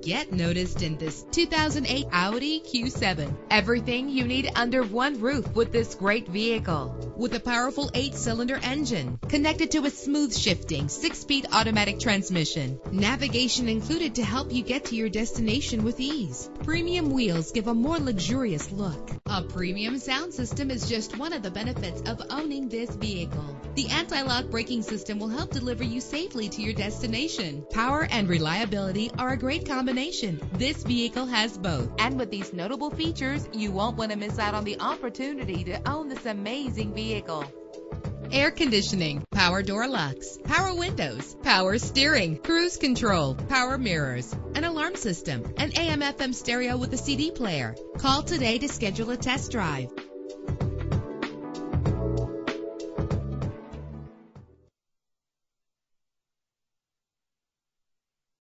Get noticed in this 2008 Audi Q7. Everything you need under one roof with this great vehicle. With a powerful 8-cylinder engine connected to a smooth shifting 6-speed automatic transmission. Navigation included to help you get to your destination with ease. Premium wheels give a more luxurious look. A premium sound system is just one of the benefits of owning this vehicle. The anti-lock braking system will help deliver you safely to your destination. Power and reliability are a great combination. This vehicle has both. And with these notable features, you won't want to miss out on the opportunity to own this amazing vehicle. Air conditioning, power door locks, power windows, power steering, cruise control, power mirrors, an alarm system, an AM/FM stereo with a CD player. Call today to schedule a test drive.